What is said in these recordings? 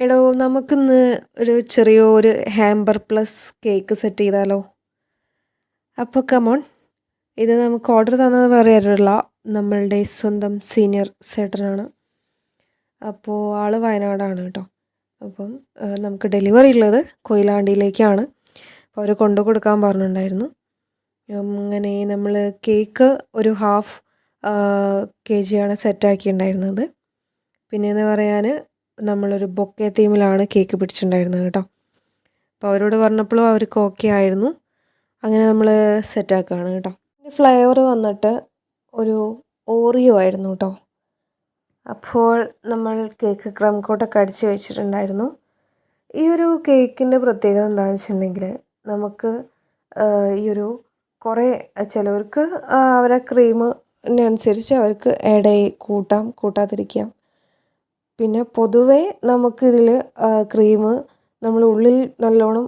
എടോ നമുക്കിന്ന് ഒരു ചെറിയൊരു ഹാമ്പർ പ്ലസ് കേക്ക് സെറ്റ് ചെയ്താലോ? അപ്പോൾ കമോൺ. ഇത് നമുക്ക് ഓർഡർ തന്നത് വേറെ ആരുമല്ല, നമ്മളുടെ സ്വന്തം സീനിയർ ചേട്ടനാണ്. അപ്പോൾ ആൾ വയനാടാണ് കേട്ടോ. അപ്പം നമുക്ക് ഡെലിവറി ഉള്ളത് കൊയിലാണ്ടിയിലേക്കാണ്. അപ്പോൾ അവർ കൊണ്ടു കൊടുക്കാൻ പറഞ്ഞിട്ടുണ്ടായിരുന്നു. അങ്ങനെ നമ്മൾ കേക്ക് ഒരു ഹാഫ് kg സെറ്റാക്കിയിട്ടുണ്ടായിരുന്നത്. പിന്നെയെന്ന് പറയാൻ നമ്മളൊരു ബൊക്കെ തീമിലാണ് കേക്ക് പിടിച്ചിട്ടുണ്ടായിരുന്നത് കേട്ടോ. അപ്പോൾ അവരോട് പറഞ്ഞപ്പോഴും അവർക്ക് ഓക്കെ ആയിരുന്നു. അങ്ങനെ നമ്മൾ സെറ്റാക്കുകയാണ് കേട്ടോ. ഫ്ലേവർ വന്നിട്ട് ഒരു ഓറിയോ ആയിരുന്നു കേട്ടോ. അപ്പോൾ നമ്മൾ കേക്ക് ക്രം കോട്ടൊക്കെ അടിച്ച് വെച്ചിട്ടുണ്ടായിരുന്നു. ഈ ഒരു കേക്കിൻ്റെ പ്രത്യേകത എന്താണെന്ന് വെച്ചിട്ടുണ്ടെങ്കിൽ നമുക്ക് ഈ ഒരു കുറേ ചിലവർക്ക് അവരെ ക്രീമിനനുസരിച്ച് അവർക്ക് ആഡ് കൂട്ടാം, കൂട്ടാതിരിക്കാം. പിന്നെ പൊതുവേ നമുക്കിതിൽ ക്രീം നമ്മൾ ഉള്ളിൽ നല്ലോണം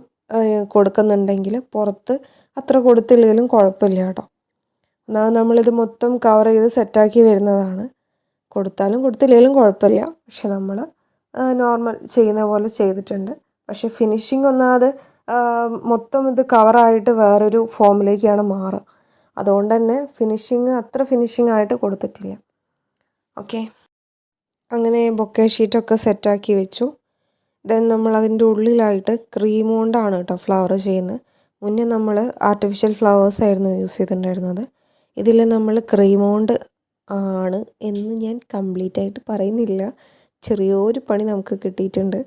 കൊടുക്കുന്നുണ്ടെങ്കിൽ പുറത്ത് അത്ര കൊടുത്തില്ലെങ്കിലും കുഴപ്പമില്ല കേട്ടോ. എന്നാൽ നമ്മളിത് മൊത്തം കവർ ചെയ്ത് സെറ്റാക്കി വരുന്നതാണ്. കൊടുത്താലും കൊടുത്തില്ലെങ്കിലും കുഴപ്പമില്ല. പക്ഷെ നമ്മൾ നോർമൽ ചെയ്യുന്ന പോലെ ചെയ്തിട്ടുണ്ട്. പക്ഷേ ഫിനിഷിംഗ് ഒന്നാമത് മൊത്തം ഇത് കവറായിട്ട് വേറൊരു ഫോമിലേക്കാണ് മാറുക. അതുകൊണ്ട് തന്നെ അത്ര ഫിനിഷിംഗ് ആയിട്ട് കൊടുത്തിട്ടില്ല. ഓക്കെ, അങ്ങനെ ബൊക്കെ ഷീറ്റൊക്കെ സെറ്റാക്കി വെച്ചു. ദെൻ നമ്മൾ അതിൻ്റെ ഉള്ളിലായിട്ട് ക്രീം കൊണ്ടാണ് കേട്ടോ ഫ്ലവർ ചെയ്യുന്നത്. മുന്നേ നമ്മൾ ആർട്ടിഫിഷ്യൽ ഫ്ലവേഴ്സ് ആയിരുന്നു യൂസ് ചെയ്തിട്ടുണ്ടായിരുന്നത്. ഇതിൽ നമ്മൾ ക്രീം കൊണ്ട് ആണ് എന്ന് ഞാൻ കംപ്ലീറ്റ് ആയിട്ട് പറയുന്നില്ല. ചെറിയൊരു പണി നമുക്ക് കിട്ടിയിട്ടുണ്ട്,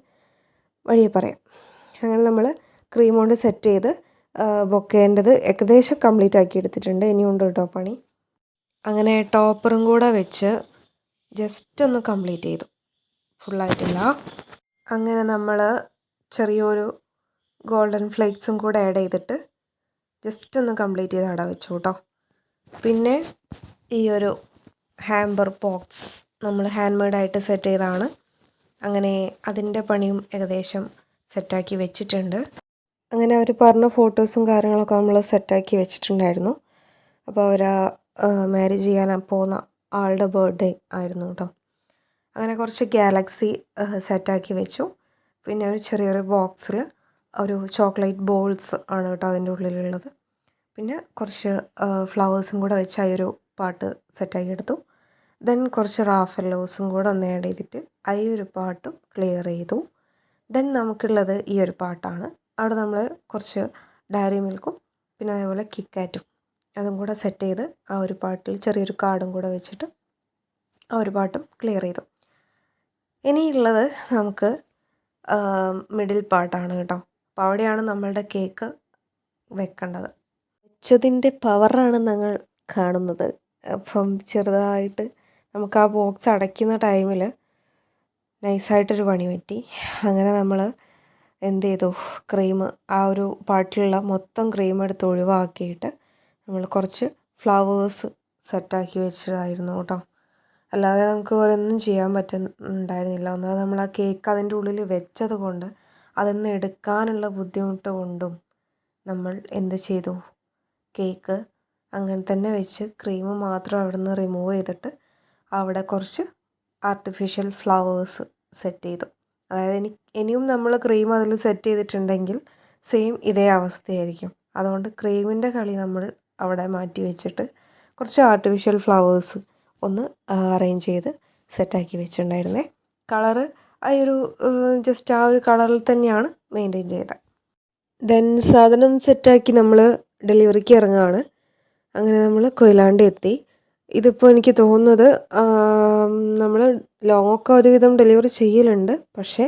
വഴിയെ പറയാം. അങ്ങനെ നമ്മൾ ക്രീം കൊണ്ട് സെറ്റ് ചെയ്ത് ബൊക്കേൻ്റെത് ഏകദേശം കംപ്ലീറ്റ് ആക്കി എടുത്തിട്ടുണ്ട്. ഇനിയുണ്ട് കേട്ടോ പണി. അങ്ങനെ ടോപ്പറും കൂടെ വെച്ച് ജസ്റ്റ് ഒന്ന് കംപ്ലീറ്റ് ചെയ്തു, ഫുള്ളായിട്ടില്ല. അങ്ങനെ നമ്മൾ ചെറിയൊരു ഗോൾഡൻ ഫ്ലേക്സും കൂടെ ആഡ് ചെയ്തിട്ട് ജസ്റ്റ് ഒന്ന് കംപ്ലീറ്റ് ചെയ്ത് അവിടെ വെച്ചു കേട്ടോ. പിന്നെ ഈ ഒരു ഹാമ്പർ ബോക്സ് നമ്മൾ ഹാൻഡ് മെയ്ഡായിട്ട് സെറ്റ് ചെയ്തതാണ്. അങ്ങനെ അതിൻ്റെ പണിയും ഏകദേശം സെറ്റാക്കി വെച്ചിട്ടുണ്ട്. അങ്ങനെ അവർ പറഞ്ഞ ഫോട്ടോസും കാര്യങ്ങളൊക്കെ നമ്മൾ സെറ്റാക്കി വെച്ചിട്ടുണ്ടായിരുന്നു. അപ്പോൾ അവർ മാരേജ് ചെയ്യാൻ പോകുന്ന ആളുടെ ബർത്ത്ഡേ ആയിരുന്നു കേട്ടോ. അങ്ങനെ കുറച്ച് ഗാലക്സി സെറ്റാക്കി വെച്ചു. പിന്നെ ഒരു ചെറിയൊരു ബോക്സിൽ ഒരു ചോക്ലേറ്റ് ബോൾസ് ആണ് കേട്ടോ അതിൻ്റെ ഉള്ളിലുള്ളത്. പിന്നെ കുറച്ച് ഫ്ലവേഴ്സും കൂടെ വെച്ച് ആ ഒരു പാട്ട് സെറ്റാക്കി എടുത്തു. ദെൻ കുറച്ച് റാഫെല്ലോസും കൂടെ ഒന്ന് ആഡ് ചെയ്തിട്ട് ആ ഒരു പാട്ടും ക്ലിയർ ചെയ്തു. ദെൻ നമുക്കുള്ളത് ഈ ഒരു പാട്ടാണ്. അവിടെ നമ്മൾ കുറച്ച് ഡയറി മിൽക്കും പിന്നെ അതേപോലെ കിക്കാറ്റും അതും കൂടെ സെറ്റ് ചെയ്ത് ആ ഒരു പാട്ടിൽ ചെറിയൊരു കാർഡും കൂടെ വെച്ചിട്ട് ആ ഒരു പാട്ടും ക്ലിയർ ചെയ്തു. ഇനിയുള്ളത് നമുക്ക് മിഡിൽ പാർട്ടാണ് കേട്ടോ. അപ്പോൾ അവിടെയാണ് നമ്മളുടെ കേക്ക് വെക്കേണ്ടത്. വെച്ചതിൻ്റെ പവറാണ് ഞങ്ങൾ കാണുന്നത്. അപ്പം ചെറുതായിട്ട് നമുക്ക് ആ ബോക്സ് അടയ്ക്കുന്ന ടൈമിൽ നൈസായിട്ടൊരു പണി പറ്റി. അങ്ങനെ നമ്മൾ എന്ത് ചെയ്തു, ക്രീം ആ ഒരു പാട്ടിലുള്ള മൊത്തം ക്രീം എടുത്ത് ഒഴിവാക്കിയിട്ട് നമ്മൾ കുറച്ച് ഫ്ലവേഴ്സ് സെറ്റാക്കി വെച്ചതായിരുന്നു കേട്ടോ. അല്ലാതെ നമുക്ക് വേറെ ഒന്നും ചെയ്യാൻ പറ്റുന്നുണ്ടായിരുന്നില്ല. ഒന്നാമത് നമ്മൾ ആ കേക്ക് അതിൻ്റെ ഉള്ളിൽ വെച്ചത് കൊണ്ട് അതൊന്ന് എടുക്കാനുള്ള ബുദ്ധിമുട്ട് കൊണ്ടും നമ്മൾ എന്ത് ചെയ്തു, കേക്ക് അങ്ങനെ തന്നെ വെച്ച് ക്രീം മാത്രം അവിടെ നിന്ന് റിമൂവ് ചെയ്തിട്ട് അവിടെ കുറച്ച് ആർട്ടിഫിഷ്യൽ ഫ്ലവേഴ്സ് സെറ്റ് ചെയ്തു. അതായത് ഇനിയും നമ്മൾ ക്രീം അതിൽ സെറ്റ് ചെയ്തിട്ടുണ്ടെങ്കിൽ സെയിം ഇതേ അവസ്ഥയായിരിക്കും. അതുകൊണ്ട് ക്രീമിൻ്റെ കളി നമ്മൾ അവിടെ മാറ്റി വെച്ചിട്ട് കുറച്ച് ആർട്ടിഫിഷ്യൽ ഫ്ലവേഴ്സ് ഒന്ന് അറേഞ്ച് ചെയ്ത് സെറ്റാക്കി വെച്ചിട്ടുണ്ടായിരുന്നേ. കളറ് ആ ഒരു ജസ്റ്റ് ആ ഒരു കളറിൽ തന്നെയാണ് മെയിൻറ്റെയിൻ ചെയ്തത്. ദെൻ സാധനം സെറ്റാക്കി നമ്മൾ ഡെലിവറിക്ക് ഇറങ്ങുകയാണ്. അങ്ങനെ നമ്മൾ കൊയിലാണ്ടി എത്തി. ഇതിപ്പോൾ എനിക്ക് തോന്നുന്നത് നമ്മൾ ലോങ്ങൊക്കെ ഒരുവിധം ഡെലിവറി ചെയ്യലുണ്ട്, പക്ഷേ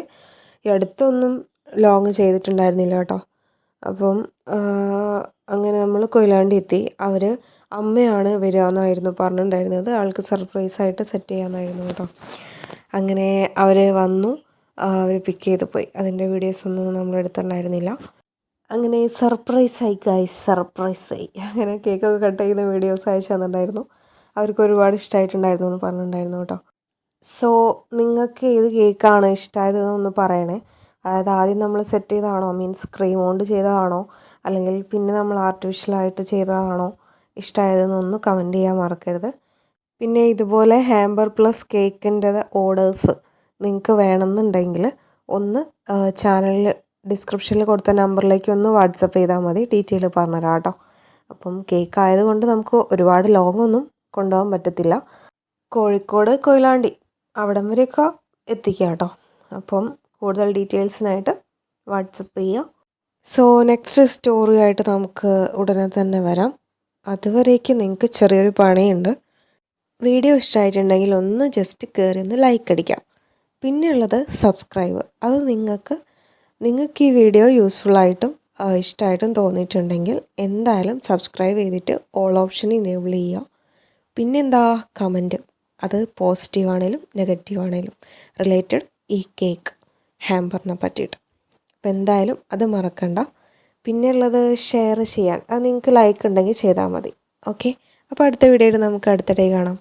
ഈ അടുത്തൊന്നും ലോങ് ചെയ്തിട്ടുണ്ടായിരുന്നില്ല കേട്ടോ. അപ്പം അങ്ങനെ നമ്മൾ കൊയിലാണ്ടി എത്തി. അവർ അമ്മയാണ് വരികയെന്നായിരുന്നു പറഞ്ഞിട്ടുണ്ടായിരുന്നത്. ആൾക്ക് സർപ്രൈസായിട്ട് സെറ്റ് ചെയ്യാമെന്നായിരുന്നു കേട്ടോ. അങ്ങനെ അവർ വന്നു, അവർ പിക്ക് ചെയ്ത് പോയി. അതിൻ്റെ വീഡിയോസൊന്നും നമ്മൾ എടുത്തിട്ടുണ്ടായിരുന്നില്ല. അങ്ങനെ സർപ്രൈസായി ഗൈസ്, സർപ്രൈസായി. അങ്ങനെ കേക്കൊക്കെ കട്ട് ചെയ്യുന്ന വീഡിയോസ് അയച്ചു തന്നിട്ടുണ്ടായിരുന്നു. അവർക്ക് ഒരുപാട് ഇഷ്ടമായിട്ടുണ്ടായിരുന്നു എന്ന് പറഞ്ഞിട്ടുണ്ടായിരുന്നു കേട്ടോ. സോ നിങ്ങൾക്ക് ഏത് കേക്കാണ് ഇഷ്ടമായതെന്നൊന്ന് പറയണേ. അതായത് ആദ്യം നമ്മൾ സെറ്റ് ചെയ്തതാണോ, മീൻസ് ക്രീം കൊണ്ട് ചെയ്തതാണോ, അല്ലെങ്കിൽ പിന്നെ നമ്മൾ ആർട്ടിഫിഷ്യലായിട്ട് ചെയ്തതാണോ ഇഷ്ടമായതെന്നൊന്ന് കമൻറ്റ് ചെയ്യാൻ മറക്കരുത്. പിന്നെ ഇതുപോലെ ഹാമ്പർ പ്ലസ് കേക്കിൻ്റെ ഓർഡേഴ്സ് നിങ്ങൾക്ക് വേണമെന്നുണ്ടെങ്കിൽ ഒന്ന് ചാനലിൽ ഡിസ്ക്രിപ്ഷനിൽ കൊടുത്ത നമ്പറിലേക്ക് ഒന്ന് വാട്സപ്പ് ചെയ്താൽ മതി, ഡീറ്റെയിൽ പറഞ്ഞുതരാം കേട്ടോ. അപ്പം കേക്ക് ആയതുകൊണ്ട് നമുക്ക് ഒരുപാട് ലോങ് ഒന്നും കൊണ്ടുപോകാൻ പറ്റത്തില്ല. കോഴിക്കോട് കൊയിലാണ്ടി അവിടം വരെയൊക്കെ എത്തിക്കുക കേട്ടോ. അപ്പം കൂടുതൽ ഡീറ്റെയിൽസിനായിട്ട് വാട്സപ്പ് ചെയ്യുക. സോ നെക്സ്റ്റ് സ്റ്റോറിയായിട്ട് നമുക്ക് ഉടനെ തന്നെ വരാം. അതുവരേക്ക് നിങ്ങൾക്ക് ചെറിയൊരു പണിയുണ്ട്. വീഡിയോ ഇഷ്ടമായിട്ടുണ്ടെങ്കിൽ ഒന്ന് ജസ്റ്റ് കയറി ഒന്ന് ലൈക്ക് അടിക്കാം. പിന്നെയുള്ളത് സബ്സ്ക്രൈബ്. അത് നിങ്ങൾക്ക് ഈ വീഡിയോ യൂസ്ഫുള്ളായിട്ടും ഇഷ്ടമായിട്ടും തോന്നിയിട്ടുണ്ടെങ്കിൽ എന്തായാലും സബ്സ്ക്രൈബ് ചെയ്തിട്ട് ഓൾ ഓപ്ഷൻ ഇനേബിൾ ചെയ്യുക. പിന്നെന്താ, കമൻറ്റ്, അത് പോസിറ്റീവാണേലും നെഗറ്റീവാണേലും റിലേറ്റഡ് ഈ കേക്ക് ഹാമ്പറിനെ പറ്റിയിട്ട്. അപ്പോൾ എന്തായാലും അത് മറക്കണ്ട. പിന്നെയുള്ളത് ഷെയർ ചെയ്യാൻ, അത് നിങ്ങൾക്ക് ലൈക്ക് ഉണ്ടെങ്കിൽ ചെയ്താൽ മതി. ഓക്കെ, അപ്പോൾ അടുത്ത വീഡിയോയിൽ നമുക്ക് അടുത്തിടെ കാണാം.